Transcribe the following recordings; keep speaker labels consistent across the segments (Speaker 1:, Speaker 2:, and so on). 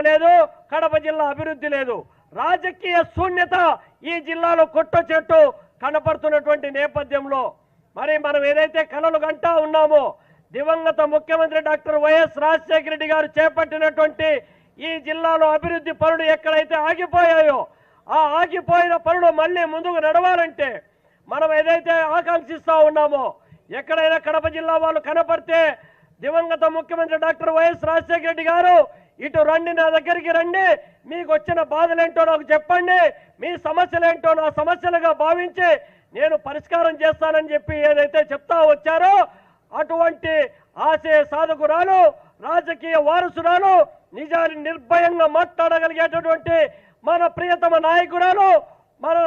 Speaker 1: లేదు, కడప జిల్లా అభివృద్ధి లేదు. రాజకీయ శూన్యత ఈ జిల్లాలో కొట్టొచ్చేట్టు కనపడుతున్నటువంటి నేపథ్యంలో మరి మనం ఏదైతే కలలు కంటా ఉన్నామో, దివంగత ముఖ్యమంత్రి డాక్టర్ వైఎస్ రాజశేఖర రెడ్డి గారు చేపట్టినటువంటి ఈ జిల్లాలో అభివృద్ధి పనులు ఎక్కడైతే ఆగిపోయాయో, ఆ ఆగిపోయిన పనులు మళ్ళీ ముందుకు నడవాలంటే మనం ఏదైతే ఆకాంక్షిస్తా ఉన్నామో, ఎక్కడైనా కడప జిల్లా వాళ్ళు కనపడితే దివంగత ముఖ్యమంత్రి డాక్టర్ వైఎస్ రాజశేఖర రెడ్డి గారు ఇటు రండి, నా దగ్గరికి రండి, మీకు వచ్చిన బాధలేంటో నాకు చెప్పండి, మీ సమస్యలేంటో నా సమస్యలుగా భావించి నేను పరిష్కారం చేస్తానని చెప్పి ఏదైతే చెప్తా వచ్చారో, అటువంటి ఆశయ సాధకురాలు, రాజకీయ వారసురాలు, నిజాన్ని నిర్భయంగా మాట్లాడగలిగేటటువంటి మన ప్రియతమ నాయకురాలు మన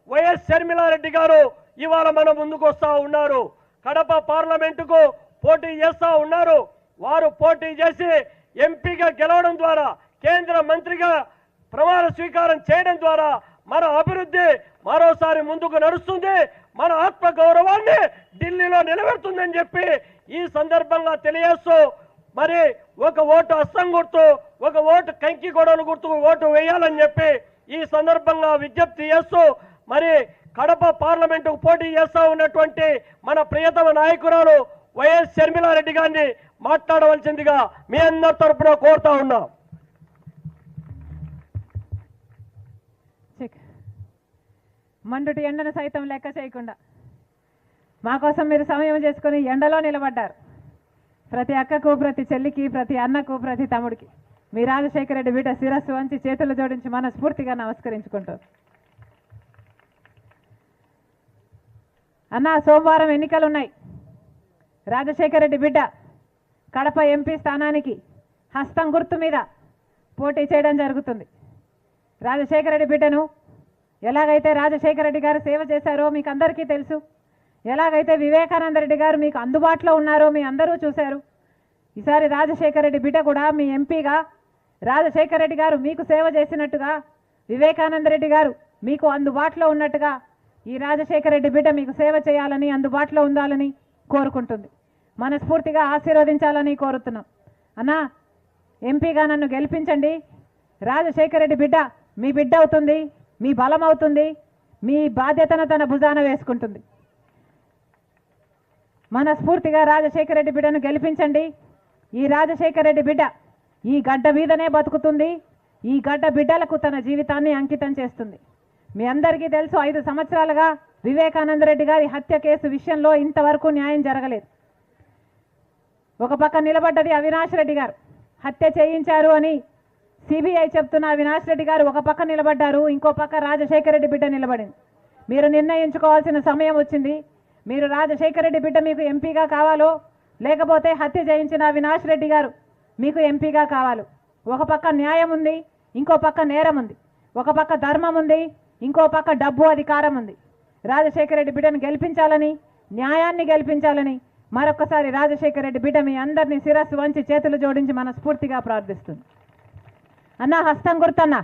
Speaker 1: వైఎస్ షర్మిలారెడ్డి గారు ఇవాళ మన ముందుకు వస్తా ఉన్నారు. కడప పార్లమెంటుకు పోటీ చేస్తా ఉన్నారు. వారు పోటీ చేసి ఎంపీగా గెలవడం ద్వారా, కేంద్ర మంత్రిగా ప్రమాణ స్వీకారం చేయడం ద్వారా మన అభివృద్ధి మరోసారి ముందుకు నడుస్తుంది, మన ఆత్మ గౌరవాన్ని ఢిల్లీలో నిలబెడుతుందని చెప్పి ఈ సందర్భంగా తెలియజేస్తూ, మరి ఒక ఓటు అస్సం గుర్తు, ఒక ఓటు కంకి గొడవలు గుర్తుకు ఓటు వేయాలని చెప్పి ఈ సందర్భంగా విజ్ఞప్తి చేస్తూ, మరి కడప పార్లమెంటుకు పోటీ చేస్తా ఉన్నటువంటి మన ప్రియతమ నాయకురాలు వైఎస్ షర్మిలారెడ్డి గారిని మాట్లాడవలసిందిగా మీ అందరి తరఫున కోరుతా ఉన్నా.
Speaker 2: మండుటి ఎండను సైతం లెక్క చేయకుండా మా కోసం మీరు సమయం చేసుకుని ఎండలో నిలబడ్డారు. ప్రతి అక్కకు, ప్రతి చెల్లికి, ప్రతి అన్నకు, ప్రతి తమ్ముడికి మీ రాజశేఖర రెడ్డి బిడ్డ శిరస్సు వంచి చేతులు జోడించి మనస్ఫూర్తిగా నమస్కరించుకుంటారు. అన్న, సోమవారం ఎన్నికలున్నాయి. రాజశేఖర రెడ్డి బిడ్డ కడప ఎంపీ స్థానానికి హస్తం గుర్తు మీద పోటీ చేయడం జరుగుతుంది. రాజశేఖర రెడ్డి బిడ్డను ఎలాగైతే రాజశేఖర రెడ్డి గారు సేవ చేశారో మీకు అందరికీ తెలుసు. ఎలాగైతే వివేకానంద రెడ్డి గారు మీకు అందుబాటులో ఉన్నారో మీ అందరూ చూశారు. ఈసారి రాజశేఖర రెడ్డి బిడ్డ కూడా మీ ఎంపీగా రాజశేఖర రెడ్డి గారు మీకు సేవ చేసినట్టుగా, వివేకానంద రెడ్డి గారు మీకు అందుబాటులో ఉన్నట్టుగా ఈ రాజశేఖర రెడ్డి బిడ్డ మీకు సేవ చేయాలని, అందుబాటులో ఉండాలని కోరుకుంటుంది. మనస్ఫూర్తిగా ఆశీర్వదించాలని కోరుతున్నాం. అన్నా, ఎంపీగా నన్ను గెలిపించండి. రాజశేఖర రెడ్డి బిడ్డ మీ బిడ్డ అవుతుంది, మీ బలం అవుతుంది, మీ బాధ్యతను తన భుజాన వేసుకుంటుంది. మనస్ఫూర్తిగా రాజశేఖర రెడ్డి బిడ్డను గెలిపించండి. ఈ రాజశేఖర రెడ్డి బిడ్డ ఈ గడ్డ మీదనే బతుకుతుంది, ఈ గడ్డ బిడ్డలకు తన జీవితాన్ని అంకితం చేస్తుంది. మీ అందరికీ తెలుసు, 5 సంవత్సరాలుగా వివేకానంద రెడ్డి గారి హత్య కేసు విషయంలో ఇంతవరకు న్యాయం జరగలేదు. ఒక పక్క నిలబడ్డది అవినాష్ రెడ్డి గారు, హత్య చేయించారు అని సిబిఐ చెప్తున్న అవినాష్ రెడ్డి గారు ఒక పక్క నిలబడ్డారు, ఇంకో పక్క రాజశేఖర రెడ్డి బిడ్డ నిలబడింది. మీరు నిర్ణయించుకోవాల్సిన సమయం వచ్చింది. మీరు రాజశేఖర రెడ్డి బిడ్డ మీకు ఎంపీగా కావాలో, లేకపోతే హత్య చేయించిన అవినాష్ రెడ్డి గారు మీకు ఎంపీగా కావాలో. ఒక పక్క న్యాయం ఉంది, ఇంకో పక్క నేరం ఉంది. ఒక పక్క ధర్మం ఉంది, ఇంకో పక్క డబ్బు, అధికారం ఉంది. రాజశేఖర రెడ్డి బిడ్డను గెలిపించాలని, న్యాయాన్ని గెలిపించాలని మరొకసారి రాజశేఖర రెడ్డి బిడ్డ మీ అందరినీ శిరస్సు వంచి చేతులు జోడించి మనస్ఫూర్తిగా ప్రార్థిస్తుంది. అన్న, హస్తం గుర్తన్నా,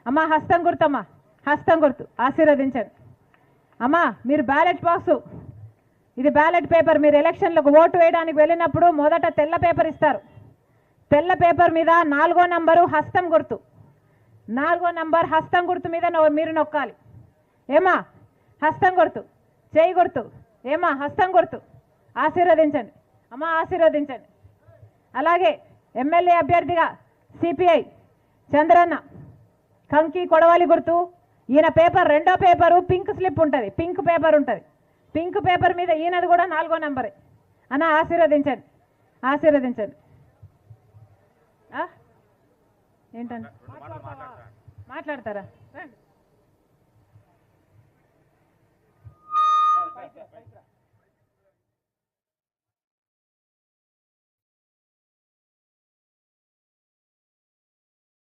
Speaker 2: అమ్మ హస్తం గుర్తమ్మా, హస్తం గుర్తు ఆశీర్వదించండి. అమ్మ, మీరు బ్యాలెట్ బాక్సు, ఇది బ్యాలెట్ పేపర్. మీరు ఎలక్షన్లకు ఓటు వేయడానికి వెళ్ళినప్పుడు మొదట తెల్ల పేపర్ ఇస్తారు. తెల్ల పేపర్ మీద 4వ నంబరు హస్తం గుర్తు, 4వ నంబర్ హస్తం గుర్తు మీద మీరు నొక్కాలి. ఏమా హస్తం గుర్తు, చేయి గుర్తు, ఏమా హస్తం గుర్తు. ఆశీర్వదించండి అమ్మ, ఆశీర్వదించండి. అలాగే ఎమ్మెల్యే అభ్యర్థిగా సిపిఐ చంద్రన్న, కంకి కొడవలి గుర్తు. ఈయన పేపర్ 2వ పేపరు పింక్ స్లిప్ ఉంటుంది, పింక్ పేపర్ ఉంటుంది. పింక్ పేపర్ మీద ఈయనది కూడా 4వ నంబరే. అన్న, ఆశీర్వదించండి, ఆశీర్వదించండి. ఏంటండి మాట్లాడతారా?